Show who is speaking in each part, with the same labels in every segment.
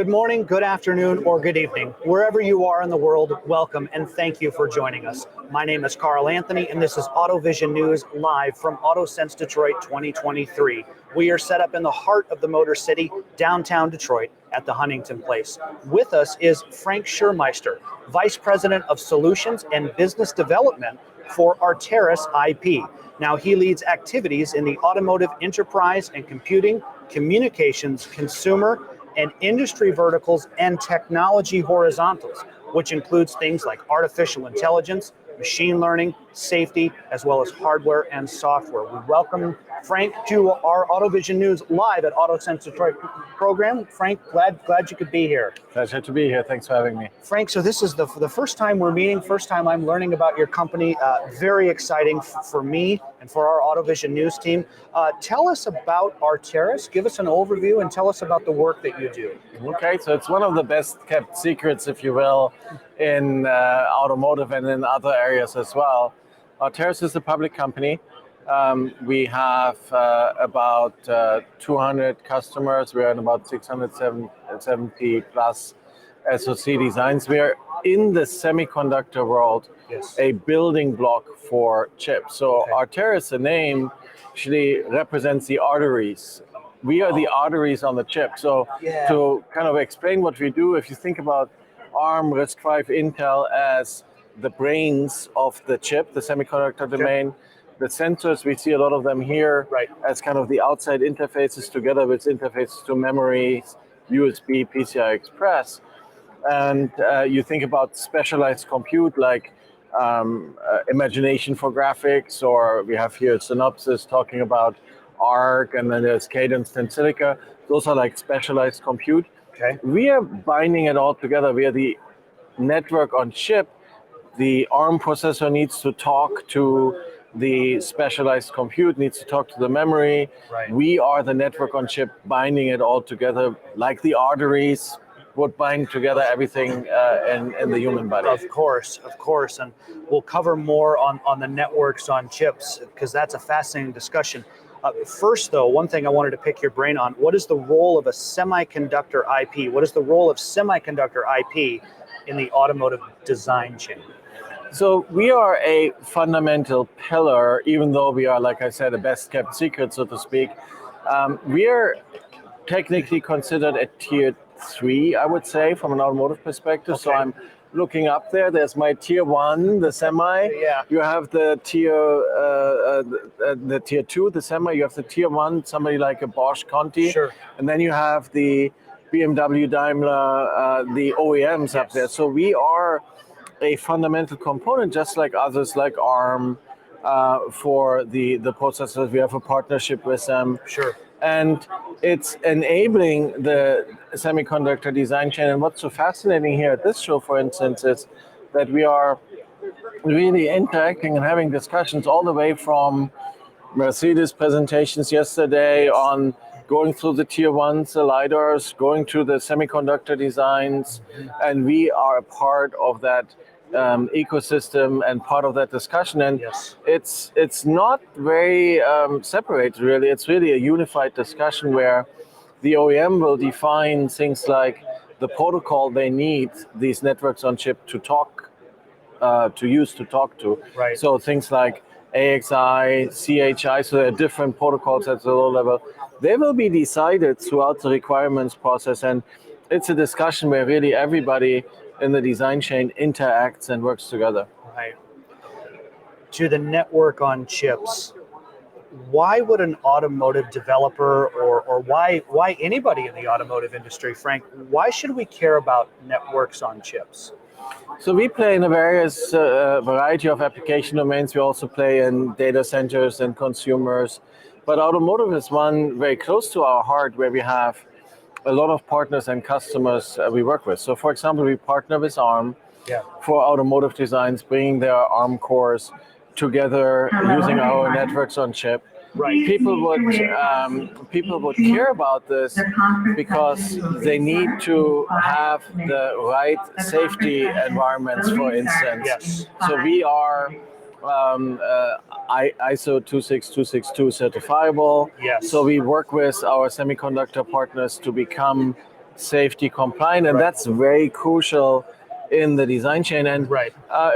Speaker 1: Good morning, good afternoon, or good evening. Wherever you are in the world, welcome and thank you for joining us. My name is Carl Anthony, and this is AutoVision News live from AutoSens Detroit 2023. We are set up in the heart of the Motor City, downtown Detroit, at the Huntington Place. With us is Frank Schirrmeister, Vice President of Solutions and Business Development for Arteris IP. Now, he leads activities in the automotive enterprise and computing, communications, consumer, and industry verticals and technology horizontals, which includes things like artificial intelligence, machine learning, safety, as well as hardware and software. We welcome Frank to our AutoVision News live at AutoSens Detroit program. Frank, glad you could be here.
Speaker 2: Pleasure to be here. Thanks for having me.
Speaker 1: Frank, so this is the first time we're meeting, first time I'm learning about your company. Very exciting for me and for our AutoVision News team. Tell us about Arteris. Give us an overview and tell us about the work that you do.
Speaker 2: Okay, so it's one of the best kept secrets, if you will, in automotive and in other areas as well. Arteris is a public company. We have about 200 customers. We're in about 670 plus SoC designs. We are in the semiconductor world, yes, a building block for chips. So okay. Arteris, the name, actually represents the arteries. We are the arteries on the chip. So to kind of explain what we do, if you think about ARM, RISC-V, Intel as the brains of the chip, the semiconductor domain, the sensors, we see a lot of them here as kind of the outside interfaces together with interfaces to memory, USB, PCI Express. And you think about specialized compute like imagination for graphics, or we have here Synopsys talking about ARC, and then there's Cadence Tensilica. Those are like specialized compute. Okay. We are binding it all together. We are the network on chip. The ARM processor needs to talk to the specialized compute, needs to talk to the memory. Right. We are the network on chip, binding it all together, like the arteries would bind together everything in the human body.
Speaker 1: Of course. And we'll cover more on the networks on chips, because that's a fascinating discussion. First, though, one thing I wanted to pick your brain on, what is the role of a semiconductor IP? What is the role of semiconductor IP in the automotive design chain?
Speaker 2: So we are a fundamental pillar, even though we are, like I said, a best kept secret, so to speak. We are technically considered a tier 3, I would say, from an automotive perspective. Okay. So I'm looking up there. There's my tier 1, the semi. Yeah. You have the tier 2, the semi. You have the tier 1, somebody like a Bosch Conti. Sure. And then you have the BMW, Daimler, the OEMs up there. So we are a fundamental component, just like others, like ARM, for the processors. We have a partnership with them. Sure. And it's enabling the semiconductor design chain. And what's so fascinating here at this show, for instance, is that we are really interacting and having discussions all the way from Mercedes presentations yesterday on going through the tier 1s, the LiDARs, going through the semiconductor designs. And we are a part of that ecosystem and part of that discussion. And it's not very separated, really. It's really a unified discussion where the OEM will define things like the protocol they need these networks on chip to talk, to use to talk to. Right. So things like AXI, CHI, so there are different protocols at the low level. They will be decided throughout the requirements process, and it's a discussion where really everybody in the design chain interacts and works together.
Speaker 1: Right. To the network on chips, why would an automotive developer or why anybody in the automotive industry, Frank, why should we care about networks on chips?
Speaker 2: So we play in a variety of application domains. We also play in data centers and consumers. But automotive is one very close to our heart, where we have a lot of partners and customers we work with. So, for example, we partner with ARM for automotive designs, bringing their ARM cores together using our networks on chip. Right. People would care about this because they need to have the right safety environments, for instance. Yes. So we are ISO 26262 certifiable. Yes. So we work with our semiconductor partners to become safety compliant, and that's very crucial in the design chain. And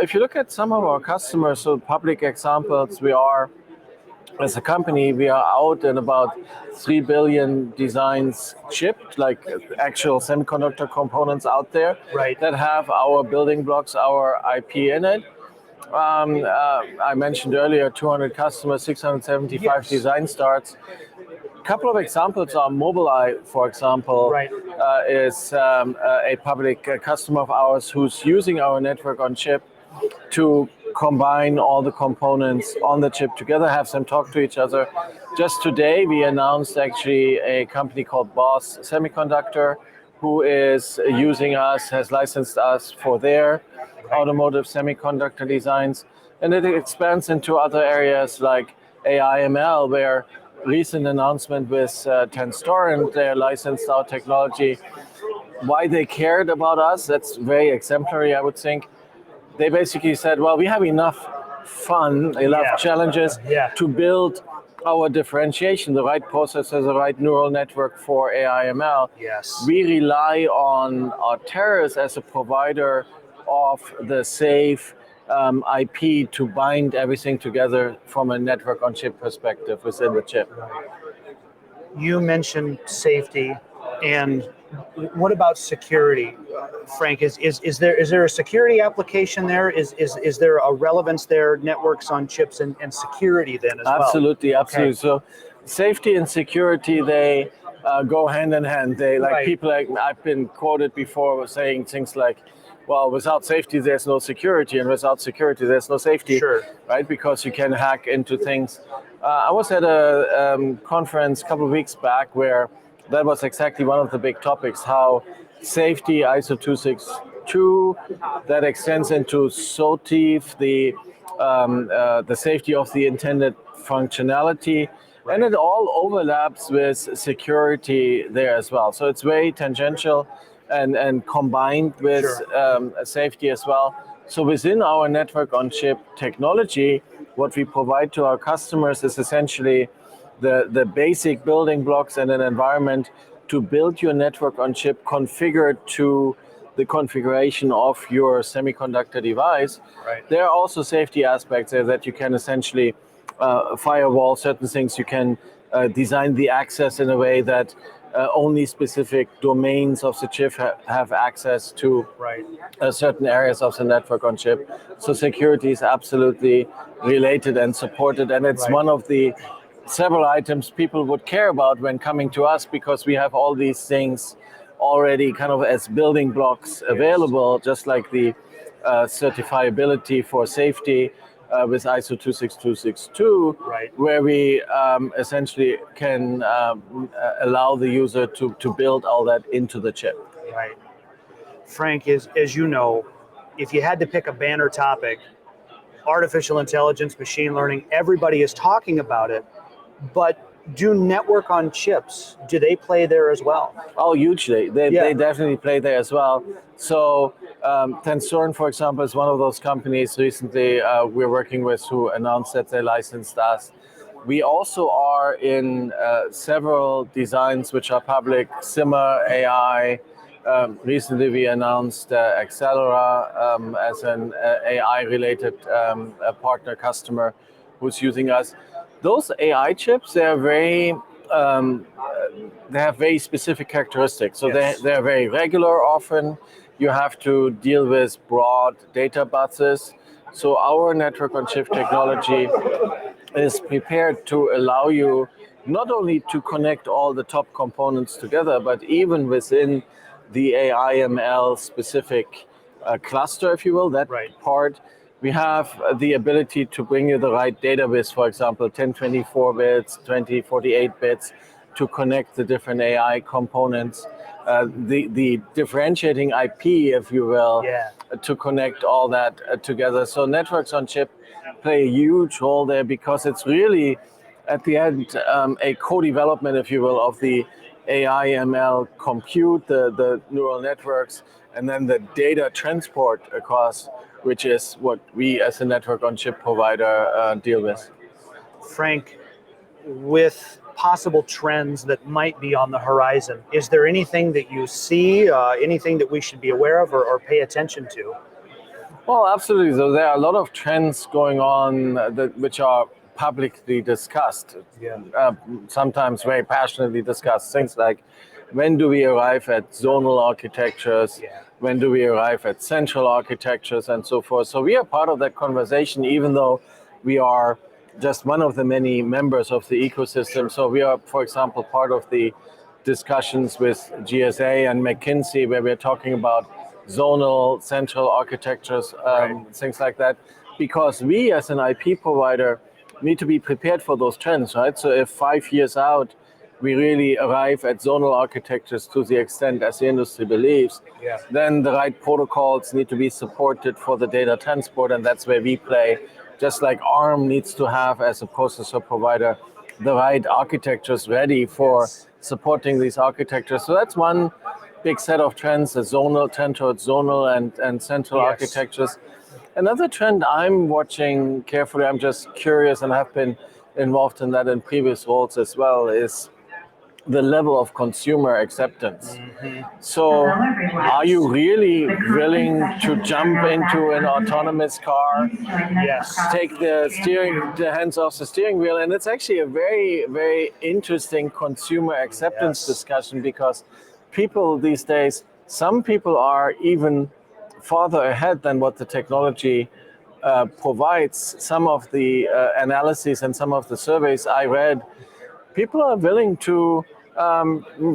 Speaker 2: if you look at some of our customers, so public examples, we are, as a company, we are out in about 3 billion designs shipped, like actual semiconductor components out there that have our building blocks, our IP in it. I mentioned earlier 200 customers, 675 design starts. A couple of examples are Mobileye, for example, is a public customer of ours who's using our network on chip to combine all the components on the chip together, have them talk to each other. Just today, we announced actually a company called Boss Semiconductor, who is using us, has licensed us for their automotive semiconductor designs. And it expands into other areas like AI ML, where recent announcement with Tenstor, and they licensed our technology. Why they cared about us, that's very exemplary, I would think. They basically said, well, we have enough fun, enough challenges to build our differentiation, the right processor, the right neural network for AI ML. We rely on Arteris as a provider of the safe IP to bind everything together from a network on chip perspective within the chip.
Speaker 1: You mentioned safety, and what about security, Frank? Is there a security application there? Is there a relevance there? Networks on chips and security then as well?
Speaker 2: Absolutely. So safety and security, they go hand in hand. They people like I've been quoted before saying things like, well, without safety there's no security, and without security there's no safety, right? Because you can hack into things. I was at a conference a couple of weeks back where that was exactly one of the big topics, how safety, ISO 262, that extends into SOTIF, the safety of the intended functionality, and it all overlaps with security there as well. So it's very tangential and combined with safety as well. So within our network on chip technology, what we provide to our customers is essentially the basic building blocks and an environment to build your network on chip configured to the configuration of your semiconductor device. There are also safety aspects there that you can essentially firewall certain things. You can design the access in a way that only specific domains of the chip have access to certain areas of the network on chip. So security is absolutely related and supported, and it's one of the several items people would care about when coming to us, because we have all these things already kind of as building blocks available, just like the certifiability for safety with ISO 26262, where we essentially can allow the user to build all that into the chip.
Speaker 1: Frank, as you know, if you had to pick a banner topic, artificial intelligence, machine learning, everybody is talking about it. But do network on chips, do they play there as well?
Speaker 2: Oh, hugely. They definitely play there as well. So Tensor, for example, is one of those companies recently we're working with who announced that they licensed us. We also are in several designs which are public, Simmer, AI. Recently we announced Accelera as an AI-related partner customer who's using us. Those AI chips, they have very specific characteristics. So they're very regular often. You have to deal with broad data buses. So our network on chip technology is prepared to allow you not only to connect all the top components together, but even within the AI ML specific cluster, if you will, that part, we have the ability to bring you the right data bits, for example, 1024 bits, 2048 bits, to connect the different AI components, the differentiating IP, if you will, to connect all that together. So networks on chip play a huge role there, because it's really, at the end, a co-development, if you will, of the AI ML compute, the neural networks, and then the data transport across, which is what we as a network on chip provider deal with.
Speaker 1: Frank, with possible trends that might be on the horizon. Is there anything that you see, anything that we should be aware of or pay attention to?
Speaker 2: Well, absolutely. So there are a lot of trends going on which are publicly discussed,
Speaker 1: Yeah.
Speaker 2: sometimes very passionately discussed. Things like, when do we arrive at zonal architectures?
Speaker 1: Yeah.
Speaker 2: When do we arrive at central architectures and so forth? So we are part of that conversation, even though we are just one of the many members of the ecosystem.
Speaker 1: Sure.
Speaker 2: So we are, for example, part of the discussions with GSA and McKinsey, where we're talking about zonal, central architectures, things like that, because we as an IP provider need to be prepared for those trends, right? So if 5 years out, we really arrive at zonal architectures to the extent as the industry believes,
Speaker 1: Yeah.
Speaker 2: then the right protocols need to be supported for the data transport, and that's where we play. Just like ARM needs to have, as a processor provider, the right architectures ready for supporting these architectures. So that's one big set of trends, the zonal, trend towards zonal and central architectures. Another trend I'm watching carefully, I'm just curious and have been involved in that in previous roles as well, is the level of consumer acceptance. So are you really willing to jump into an autonomous car, take the hands off the steering wheel? And it's actually a very, very interesting consumer acceptance discussion, because people these days, some people are even farther ahead than what the technology provides. Some of the analyses and some of the surveys I read, people are willing to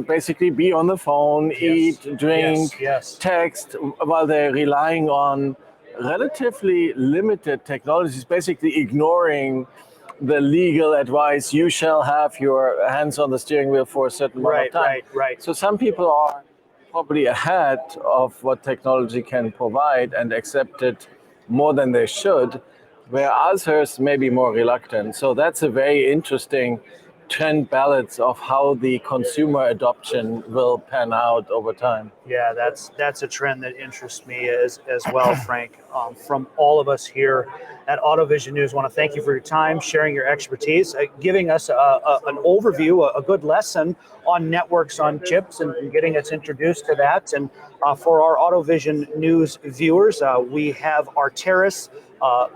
Speaker 2: basically be on the phone, eat, drink, text, while they're relying on relatively limited technologies, basically ignoring the legal advice, you shall have your hands on the steering wheel for a certain amount of time.
Speaker 1: Right.
Speaker 2: So some people are probably ahead of what technology can provide and accept it more than they should, where others may be more reluctant. So that's a very interesting trend balance of how the consumer adoption will pan out over time.
Speaker 1: Yeah, that's a trend that interests me as well, Frank. From all of us here at AutoVision News, I want to thank you for your time, sharing your expertise, giving us an overview, a good lesson on networks on chips, and getting us introduced to that. And for our AutoVision News viewers, we have Arteris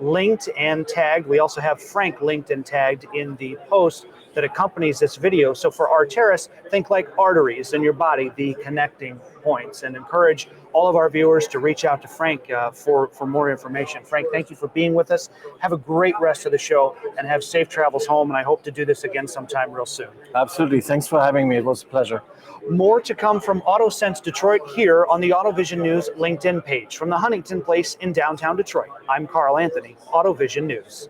Speaker 1: linked and tagged. We also have Frank linked and tagged in the post that accompanies this video. So for Arteris, think like arteries in your body, the connecting points, and encourage all of our viewers to reach out to Frank for more information. Frank, thank you for being with us. Have a great rest of the show and have safe travels home. And I hope to do this again sometime real soon.
Speaker 2: Absolutely. Thanks for having me. It was a pleasure.
Speaker 1: More to come from AutoSens Detroit here on the AutoVision News LinkedIn page. From the Huntington Place in downtown Detroit, I'm Carl Anthony, AutoVision News.